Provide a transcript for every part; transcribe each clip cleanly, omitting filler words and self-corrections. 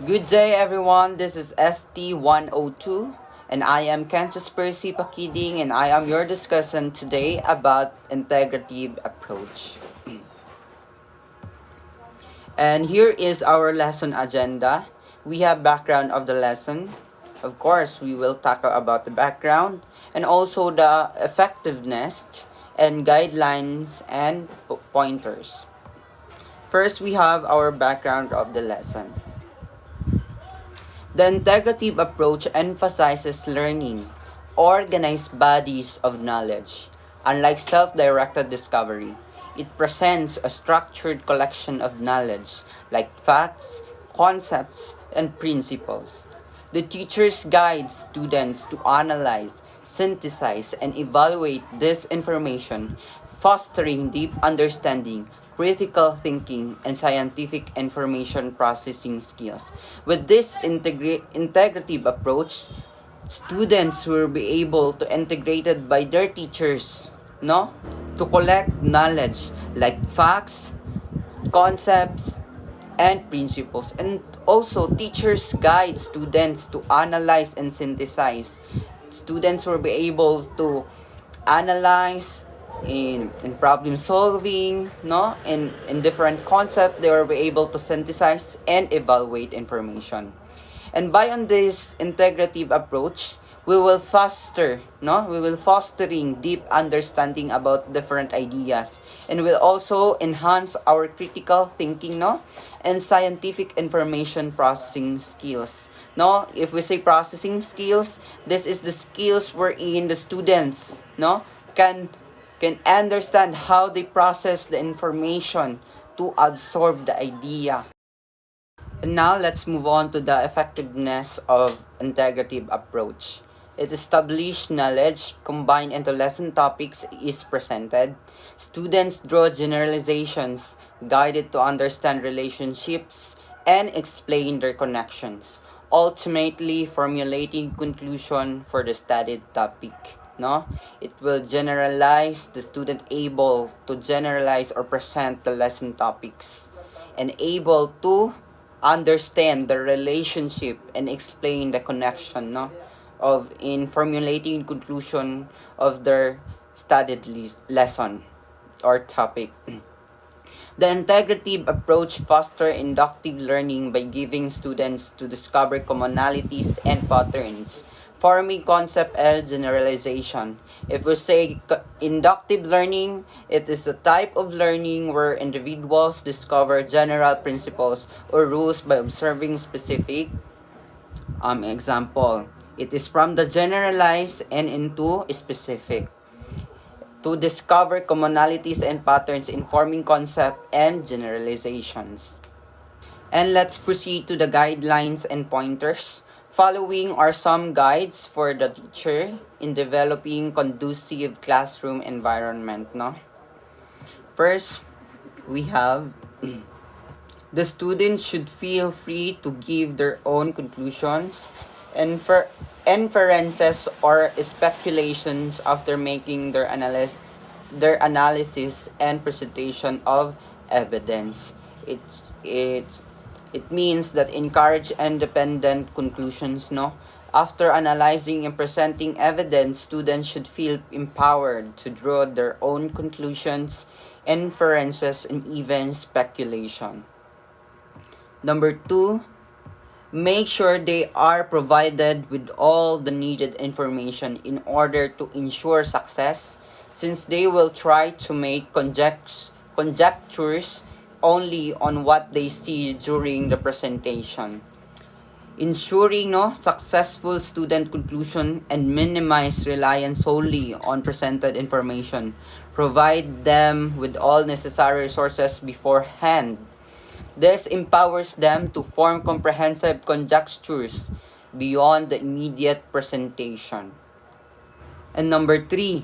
Good day, everyone. This is ST102, and I am Kansas Percy Pakiding, and I am your discussant today about integrative approach. And here is our lesson agenda. We have background of the lesson. Of course, we will tackle about the background and also the effectiveness and guidelines and pointers. First, we have our background of the lesson. The integrative approach emphasizes learning, organized bodies of knowledge. Unlike self-directed discovery, it presents a structured collection of knowledge like facts, concepts, and principles. The teachers guide students to analyze, synthesize, and evaluate this information, fostering deep understanding, critical thinking, and scientific information processing skills. With this integrative approach, students will be able to integrated by their teachers, no, to collect knowledge like facts, concepts, and principles. And also, teachers guide students to analyze and synthesize. Students will be able to analyze in problem solving, no, in different concept. They will be able to synthesize and evaluate information. And by on this integrative approach, we will fostering deep understanding about different ideas, and will also enhance our critical thinking, no, and scientific information processing skills. No, if we say processing skills, this is the skills wherein the students, no, can understand how they process the information to absorb the idea. And now let's move on to the effectiveness of integrative approach. It established knowledge combined into lesson topics is presented. Students draw generalizations guided to understand relationships and explain their connections, ultimately formulating conclusion for the studied topic. No, it will generalize the student able to generalize or present the lesson topics and able to understand the relationship and explain the connection, no, of in formulating conclusion of their studied lesson or topic. The integrative approach fosters inductive learning by giving students to discover commonalities and patterns, forming concept and generalization. If we say inductive learning, it is the type of learning where individuals discover general principles or rules by observing specific example. It is from the generalized and into specific to discover commonalities and patterns in forming concept and generalizations. And let's proceed to the guidelines and pointers. Following are some guides for the teacher in developing conducive classroom environment, no? First, we have the students should feel free to give their own conclusions and inferences or speculations after making their analysis and presentation of evidence. It's it means that encourage independent conclusions, no? After analyzing and presenting evidence, students should feel empowered to draw their own conclusions, inferences, and even speculation. Number two, make sure they are provided with all the needed information in order to ensure success, since they will try to make conjectures only on what they see during the presentation. Ensuring successful student conclusion and minimize reliance solely on presented information. Provide them with all necessary resources beforehand. This empowers them to form comprehensive conjectures beyond the immediate presentation. And number three,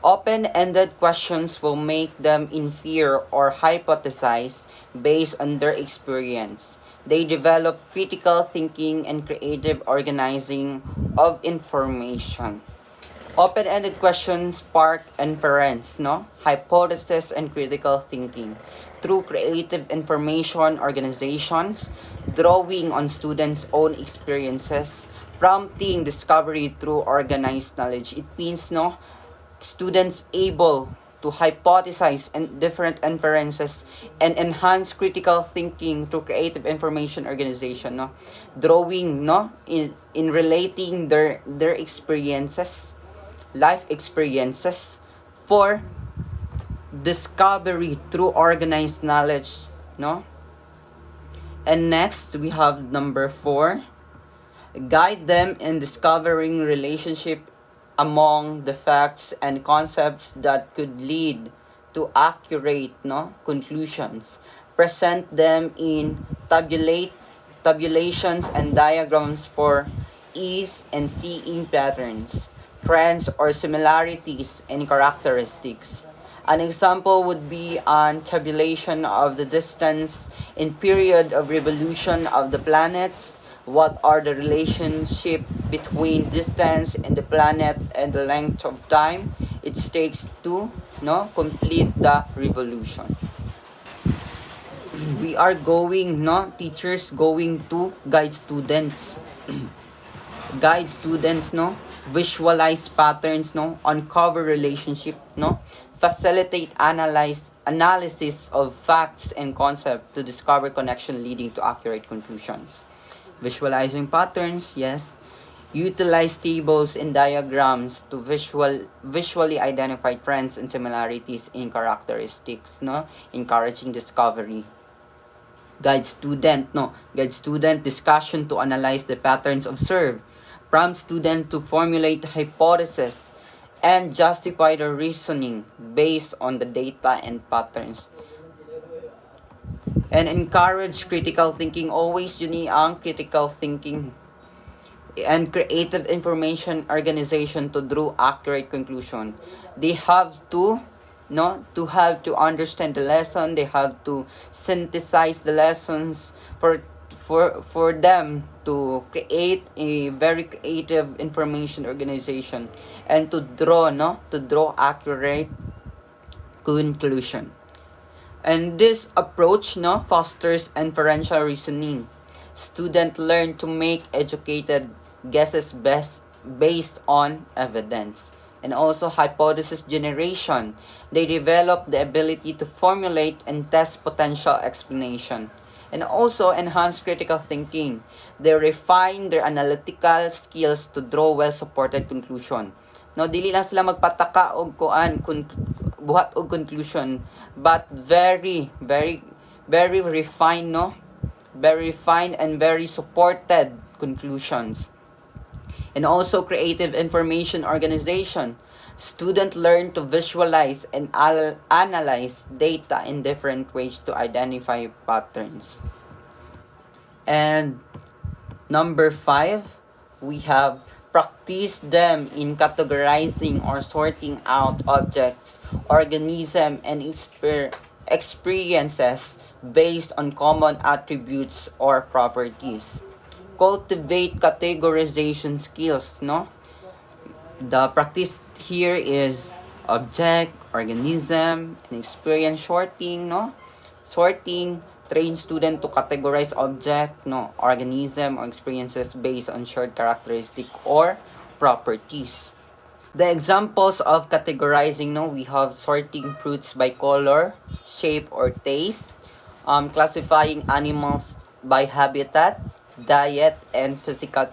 open-ended questions will make them infer or hypothesize based on their experience. They develop critical thinking and creative organizing of information. Open-ended questions spark inference, hypothesis, and critical thinking. through creative information organizations, drawing on students' own experiences, prompting discovery through organized knowledge. It means no students able to hypothesize and different inferences and enhance critical thinking through creative information organization, no, drawing, no, in relating their experiences, life experiences, for discovery through organized knowledge, no. And next we have number 4, guide them in discovering relationship among the facts and concepts that could lead to accurate, no, conclusions. Present them in tabulations and diagrams for ease in seeing patterns, trends, or similarities in characteristics. An example would be an tabulation of the distance in period of revolution of the planets. What are the relationship between distance in the planet and the length of time it takes to, no, complete the revolution? We are going, no, teachers going to guide students no, visualize patterns, no, uncover relationship, no, facilitate analysis of facts and concepts to discover connection leading to accurate conclusions. Visualizing patterns, yes. Utilize tables and diagrams to visually identify trends and similarities in characteristics, no, encouraging discovery. Guide student discussion to analyze the patterns observed. Prompt student to formulate hypotheses and justify their reasoning based on the data and patterns. And encourage critical thinking. Always yun ang critical thinking and creative information organization to draw accurate conclusion. They have to, no, to have to understand the lesson. They have to synthesize the lessons for them to create a very creative information organization and to draw, no, to draw accurate conclusion. And this approach, no, fosters inferential reasoning. Students learn to make educated guesses based on evidence. And also hypothesis generation. They develop the ability to formulate and test potential explanation. And also enhance critical thinking. They refine their analytical skills to draw well-supported conclusion. No, dili lang sila magpataka og buhat og conclusion, but very refined, no, very refined and very supported conclusions. And also creative information organization. Students learn to visualize and analyze data in different ways to identify patterns. And number 5, we have practice them in categorizing or sorting out objects, organisms, and experiences based on common attributes or properties. Cultivate categorization skills, no? The practice here is object, organism, and experience sorting, no? Sorting, train student to categorize object, no, organism, or experiences based on shared characteristic or properties. The examples of categorizing, no, we have sorting fruits by color, shape, or taste, classifying animals by habitat, diet, and physical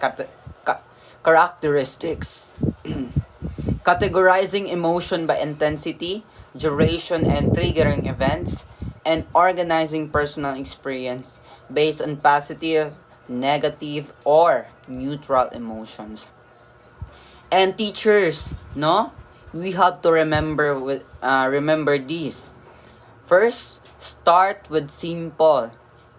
characteristics. Categorizing emotion by intensity, duration, and triggering events, and organizing personal experience based on positive, negative, or neutral emotions. And teachers, no, we have to remember this. First, start with simple,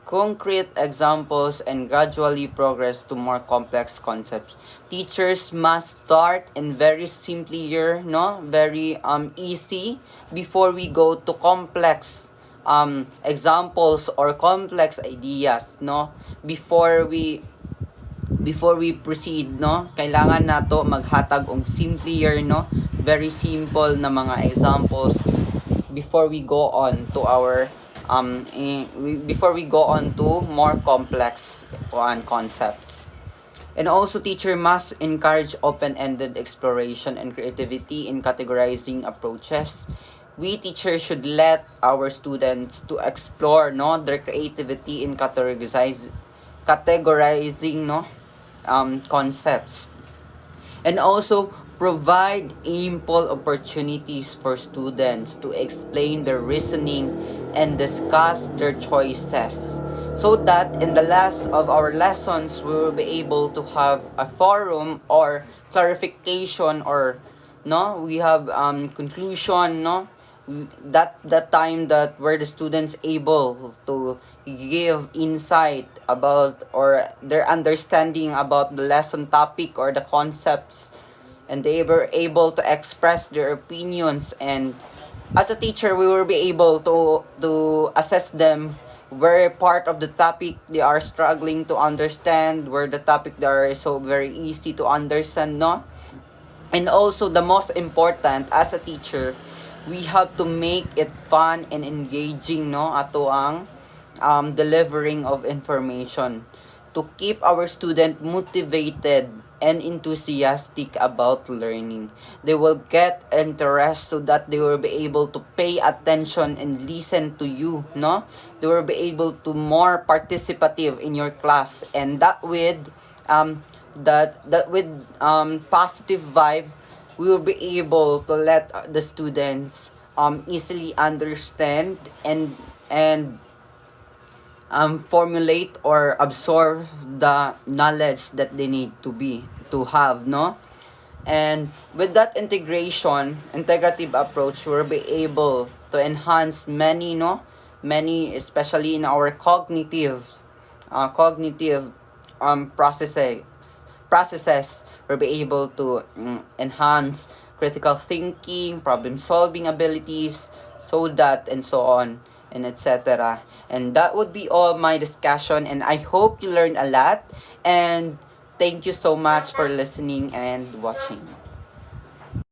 concrete examples and gradually progress to more complex concepts. Teachers must start in very simpler, no, very easy before we go to complex examples or complex ideas, no. Before we proceed, no, kailangan nato maghatag og simpler, no, very simple na mga examples before we go on to our before we go on to more complex one concepts. And also, teacher must encourage open-ended exploration and creativity in categorizing approaches. We teachers should let our students to explore no their creativity in categorizing no concepts, and also provide ample opportunities for students to explain their reasoning and discuss their choices, so that in the last of our lessons we will be able to have a forum or clarification, or no we have conclusion, no that time that where the students able to give insight about or their understanding about the lesson topic or the concepts, and they were able to express their opinions. And as a teacher we will be able to assess them where part of the topic they are struggling to understand, where the topic they are so very easy to understand, no. And also, the most important as a teacher, we have to make it fun and engaging, no, ato ang delivering of information to keep our student motivated and enthusiastic about learning. They will get interest so that they will be able to pay attention and listen to you, no? They will be able to more participative in your class, and um that with positive vibe, we will be able to let the students easily understand and formulate or absorb the knowledge that they need to have, no. And with that integrative approach, we'll be able to enhance many, no, many, especially in our cognitive processes. We'll be able to enhance critical thinking, problem solving abilities, so that and so on and etc. And that would be all my discussion, and I hope you learned a lot. And thank you so much for listening and watching.